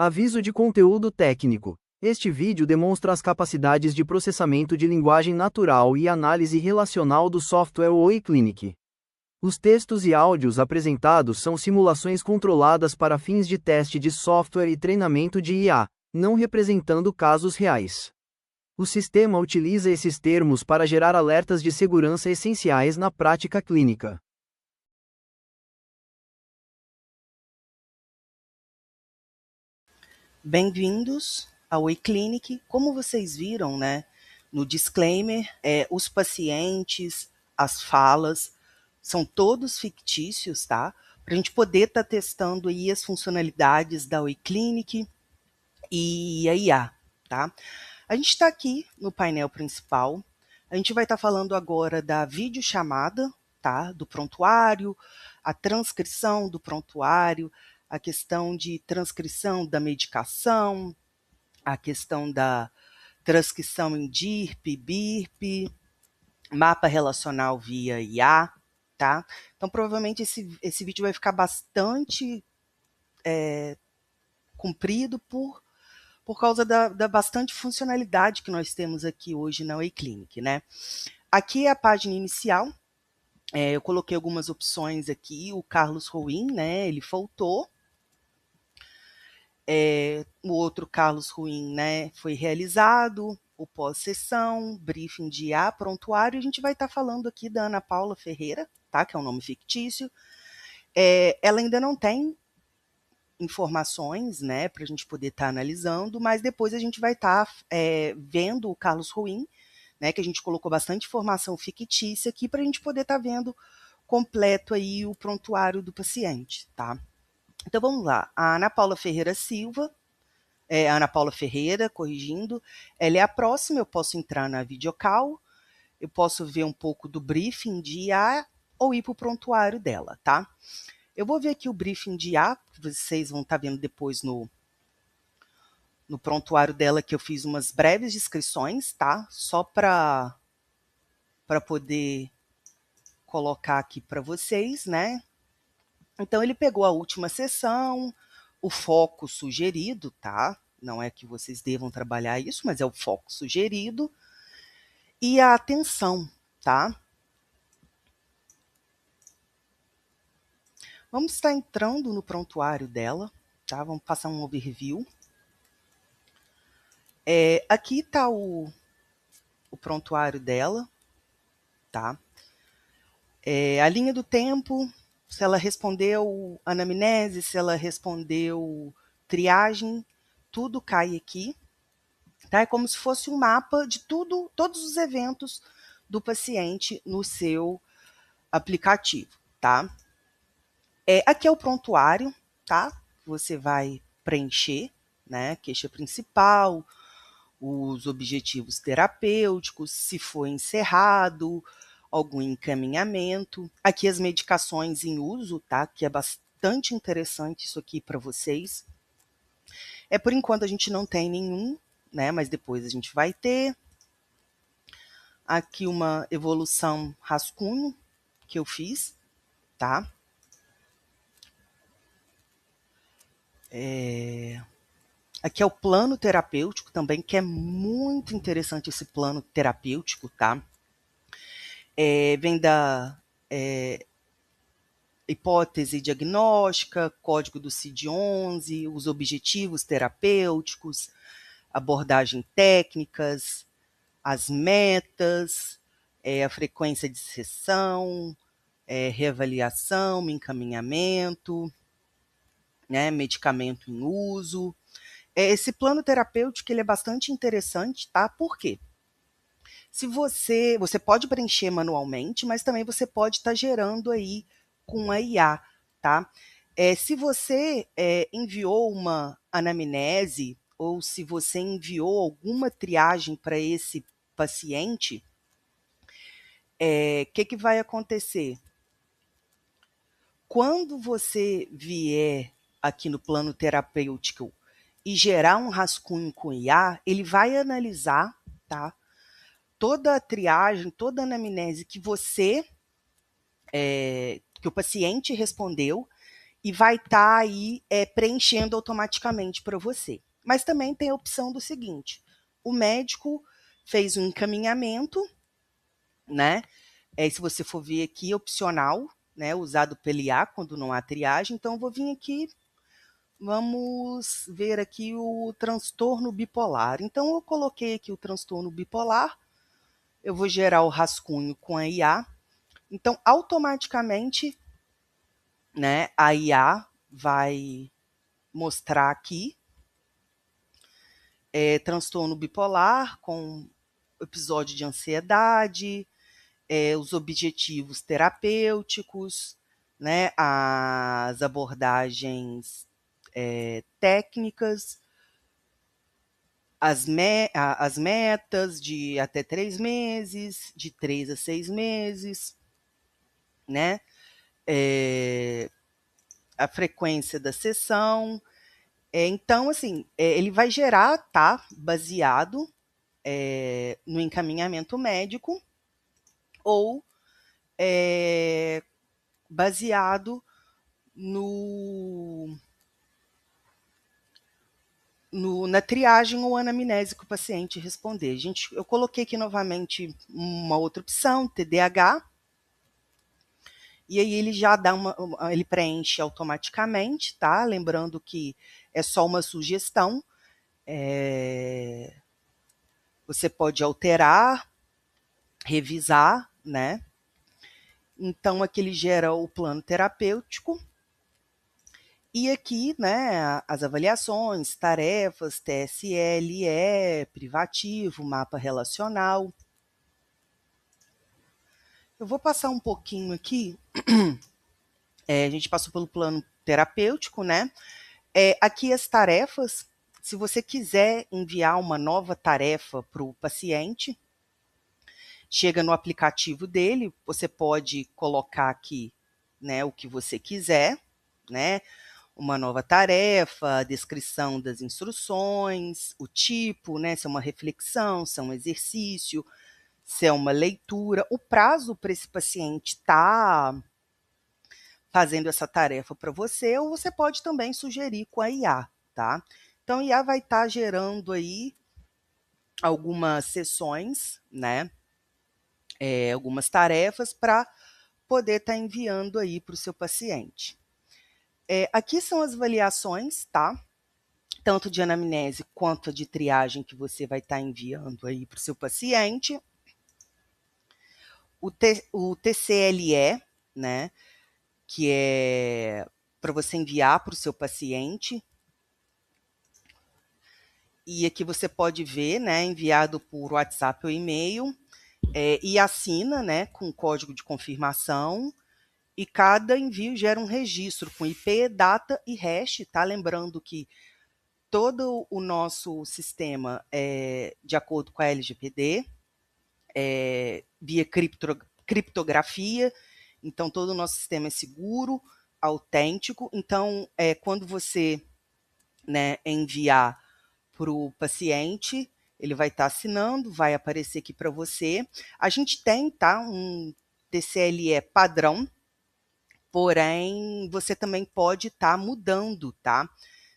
Aviso de conteúdo técnico. Este vídeo demonstra as capacidades de processamento de linguagem natural e análise relacional do software Oi Clinic. Os textos e áudios apresentados são simulações controladas para fins de teste de software e treinamento de IA, não representando casos reais. O sistema utiliza esses termos para gerar alertas de segurança essenciais na prática clínica. Bem-vindos ao Oi Clinic. Como vocês viram, né, no disclaimer, os pacientes, as falas, são todos fictícios, tá? Para a gente poder estar testando aí as funcionalidades da Oi Clinic e a IA, tá? A gente está aqui no painel principal. A gente vai estar falando agora da videochamada, tá? Do prontuário, a transcrição do prontuário, a questão de transcrição da medicação, a questão da transcrição em DIRP, BIRP, mapa relacional via IA, tá? Então, provavelmente esse vídeo vai ficar bastante comprido por causa da bastante funcionalidade que nós temos aqui hoje na Oi Clinic, né? Aqui é a página inicial. Eu coloquei algumas opções aqui. O Carlos Ruim, né? Ele faltou. O outro Carlos Ruim, né? Foi realizado. O pós-sessão, briefing de IA, prontuário. A gente vai estar falando aqui da Ana Paula Ferreira, tá? Que é um nome fictício. Ela ainda não tem informações, né, para a gente poder estar analisando, mas depois a gente vai estar vendo o Carlos Ruim, né, que a gente colocou bastante informação fictícia aqui para a gente poder estar vendo completo aí o prontuário do paciente, tá? Então vamos lá, a Ana Paula Ferreira Silva, Ana Paula Ferreira, corrigindo, ela é a próxima, eu posso entrar na videocall, eu posso ver um pouco do briefing de IA ou ir para o prontuário dela, tá? Eu vou ver aqui o briefing de IA, que vocês vão estar vendo depois no prontuário dela, que eu fiz umas breves descrições, tá? Só para poder colocar aqui para vocês, né? Então, ele pegou a última sessão, o foco sugerido, tá? Não é que vocês devam trabalhar isso, mas é o foco sugerido. E a atenção, tá? Vamos estar entrando no prontuário dela, tá? Vamos passar um overview. Aqui está o prontuário dela, tá? A linha do tempo, se ela respondeu anamnese, se ela respondeu triagem, tudo cai aqui, tá? É como se fosse um mapa de tudo, todos os eventos do paciente no seu aplicativo, tá? Aqui é o prontuário, tá? Você vai preencher, né? Queixa principal, os objetivos terapêuticos, se foi encerrado, algum encaminhamento. Aqui as medicações em uso, tá? Que é bastante interessante isso aqui para vocês. Por enquanto a gente não tem nenhum, né? Mas depois a gente vai ter. Aqui uma evolução rascunho que eu fiz, tá? Aqui é o plano terapêutico também, que é muito interessante esse plano terapêutico, tá? Vem da hipótese diagnóstica, código do CID-11, os objetivos terapêuticos, abordagem técnicas, as metas, a frequência de sessão, reavaliação, encaminhamento, né, medicamento em uso. Esse plano terapêutico ele é bastante interessante, tá? Por quê? Se você pode preencher manualmente, mas também você pode estar gerando aí com a IA, tá? Se você enviou uma anamnese ou se você enviou alguma triagem para esse paciente, que vai acontecer? Quando você vier aqui no plano terapêutico e gerar um rascunho com IA, ele vai analisar, tá? Toda a triagem, toda a anamnese que você, que o paciente respondeu, e vai estar aí preenchendo automaticamente para você. Mas também tem a opção do seguinte: o médico fez um encaminhamento, né? Se você for ver aqui, é opcional, né? Usado pelo IA quando não há triagem. Então, eu vou vir aqui, vamos ver aqui o transtorno bipolar. Então, eu coloquei aqui o transtorno bipolar, eu vou gerar o rascunho com a IA. Então, automaticamente, né, a IA vai mostrar aqui transtorno bipolar com episódio de ansiedade, os objetivos terapêuticos, né, as abordagens técnicas, as metas de até 3 meses, de 3 a 6 meses, né? A frequência da sessão. Então, assim, ele vai gerar, tá? Baseado no encaminhamento médico ou baseado na triagem ou anamnese que o paciente responder. Eu coloquei aqui novamente uma outra opção, TDAH, e aí ele já dá ele preenche automaticamente, tá? Lembrando que é só uma sugestão. Você pode alterar, revisar, né? Então aqui ele gera o plano terapêutico. E aqui, né, as avaliações, tarefas, TSLE, privativo, mapa relacional. Eu vou passar um pouquinho aqui. A gente passou pelo plano terapêutico, né? Aqui as tarefas. Se você quiser enviar uma nova tarefa para o paciente, chega no aplicativo dele, você pode colocar aqui, né, o que você quiser, né? Uma nova tarefa, a descrição das instruções, o tipo, né? Se é uma reflexão, se é um exercício, se é uma leitura, o prazo para esse paciente estar fazendo essa tarefa para você, ou você pode também sugerir com a IA, tá? Então, a IA vai estar gerando aí algumas sessões, né? Algumas tarefas para poder estar enviando aí para o seu paciente. Aqui são as avaliações, tá? Tanto de anamnese quanto de triagem que você vai estar enviando aí para o seu paciente. O TCLE, né? Que é para você enviar para o seu paciente. E aqui você pode ver, né, enviado por WhatsApp ou e-mail, e assina, né, com código de confirmação, e cada envio gera um registro com IP, data e hash, tá? Lembrando que todo o nosso sistema é de acordo com a LGPD, via criptografia, então todo o nosso sistema é seguro, autêntico. Então, quando você, né, enviar para o paciente, ele vai estar assinando, vai aparecer aqui para você. A gente tem, tá, um TCLE padrão, porém você também pode estar mudando, tá?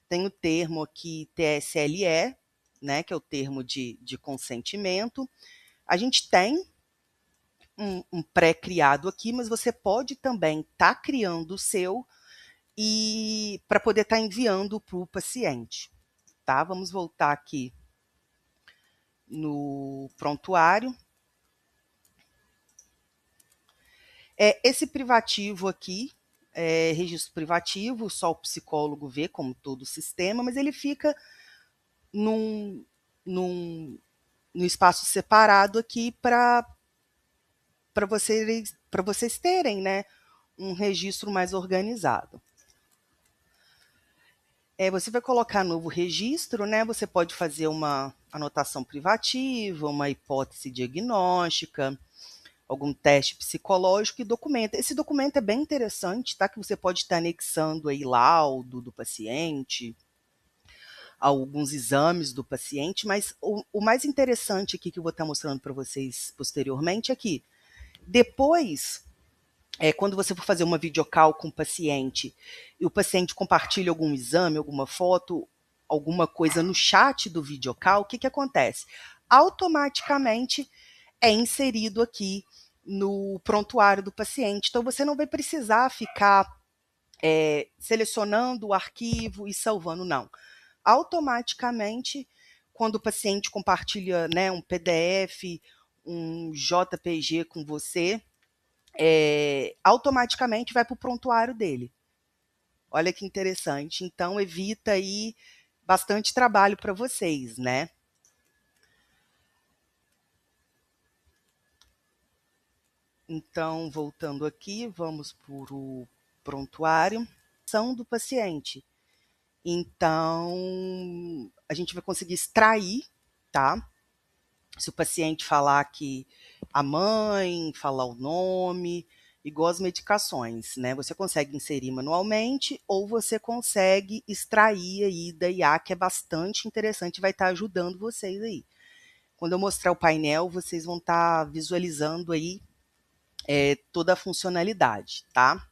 Tem o termo aqui TSLE, né, que é o termo de consentimento. A gente tem um pré-criado aqui, mas você pode também estar criando o seu e para poder estar enviando para o paciente, tá? Vamos voltar aqui no prontuário. Esse privativo aqui, registro privativo, só o psicólogo vê, como todo o sistema, mas ele fica num espaço separado aqui para vocês terem, né, um registro mais organizado. Você vai colocar novo registro, né? Você pode fazer uma anotação privativa, uma hipótese diagnóstica, algum teste psicológico e documenta. Esse documento é bem interessante, tá? Que você pode estar anexando aí laudo do paciente, alguns exames do paciente, mas o mais interessante aqui que eu vou estar mostrando para vocês posteriormente é que depois quando você for fazer uma videocall com o paciente e o paciente compartilha algum exame, alguma foto, alguma coisa no chat do videocall, o que, que acontece? Automaticamente é inserido aqui no prontuário do paciente. Então, você não vai precisar ficar selecionando o arquivo e salvando, não. Automaticamente, quando o paciente compartilha, né, um PDF, um JPG com você, automaticamente vai para o prontuário dele. Olha que interessante. Então, evita aí bastante trabalho para vocês, né? Então, voltando aqui, vamos para o prontuário. São do paciente. Então, a gente vai conseguir extrair, tá? Se o paciente falar que a mãe, falar o nome, igual as medicações, né? Você consegue inserir manualmente ou você consegue extrair aí da IA, que é bastante interessante, vai estar ajudando vocês aí. Quando eu mostrar o painel, vocês vão estar visualizando aí toda a funcionalidade, tá?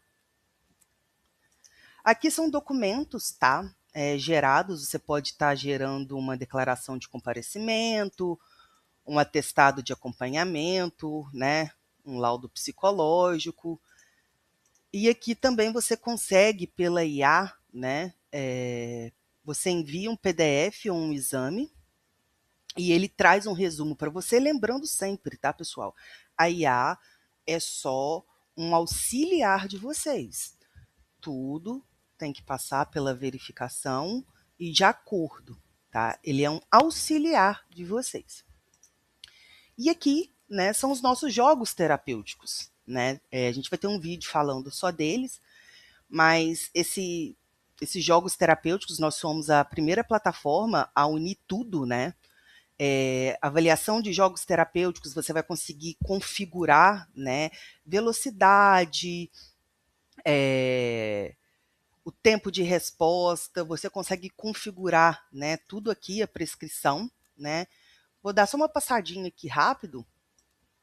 Aqui são documentos, tá? Gerados, você pode estar gerando uma declaração de comparecimento, um atestado de acompanhamento, né? Um laudo psicológico. E aqui também você consegue, pela IA, né? Você envia um PDF ou um exame e ele traz um resumo para você, lembrando sempre, tá, pessoal? A IA é só um auxiliar de vocês. Tudo tem que passar pela verificação e de acordo, tá? Ele é um auxiliar de vocês. E aqui, né, são os nossos jogos terapêuticos, né? A gente vai ter um vídeo falando só deles, mas esses jogos terapêuticos, nós somos a primeira plataforma a unir tudo, né? Avaliação de jogos terapêuticos, você vai conseguir configurar, né, velocidade, o tempo de resposta, você consegue configurar, né, tudo aqui, a prescrição, né? Vou dar só uma passadinha aqui rápido,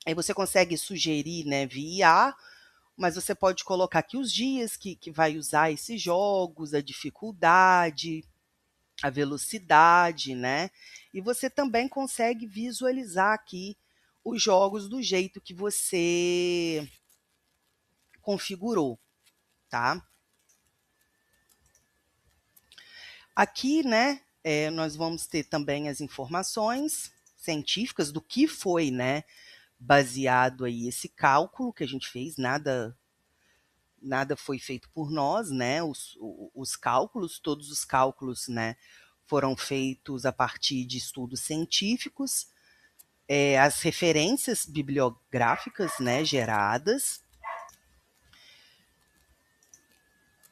aí você consegue sugerir, né, via, mas você pode colocar aqui os dias que vai usar esses jogos, a dificuldade, a velocidade, né? E você também consegue visualizar aqui os jogos do jeito que você configurou, tá? Aqui, né, nós vamos ter também as informações científicas do que foi, né, baseado aí esse cálculo que a gente fez, nada foi feito por nós, né, os cálculos, todos os cálculos, né, foram feitos a partir de estudos científicos, as referências bibliográficas, né, geradas.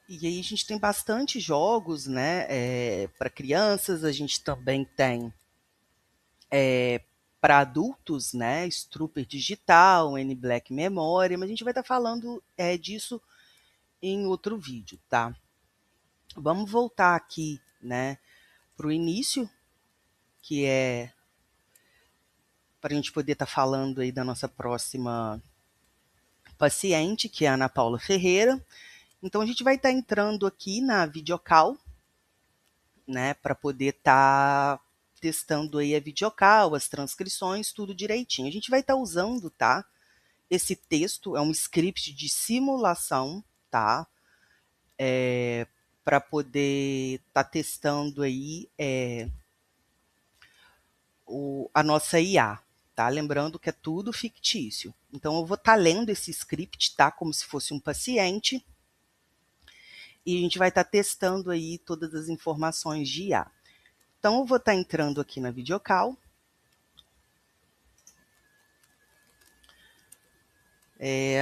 E aí a gente tem bastante jogos, né, para crianças, a gente também tem para adultos, né, Strooper Digital, N-Black Memória, mas a gente vai estar falando disso em outro vídeo, tá? Vamos voltar aqui, né, para o início, que é para a gente poder estar falando aí da nossa próxima paciente, que é a Ana Paula Ferreira. Então, a gente vai estar entrando aqui na videocall, né, para poder estar testando aí a videocall, as transcrições, tudo direitinho. A gente vai estar usando, tá? Esse texto é um script de simulação, tá? Para poder estar testando aí a nossa IA, tá? Lembrando que é tudo fictício. Então, eu vou estar lendo esse script, tá? Como se fosse um paciente. E a gente vai estar testando aí todas as informações de IA. Então, eu vou estar entrando aqui na videocall.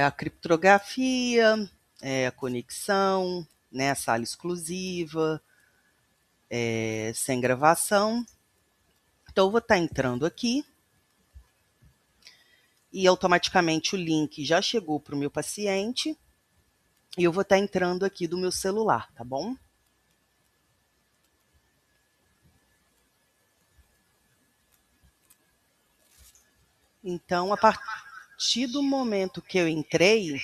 A criptografia, a conexão, né, a sala exclusiva, sem gravação. Então, eu vou estar entrando aqui e automaticamente o link já chegou para o meu paciente e eu vou estar entrando aqui do meu celular, tá bom? Então, a partir do momento que eu entrei,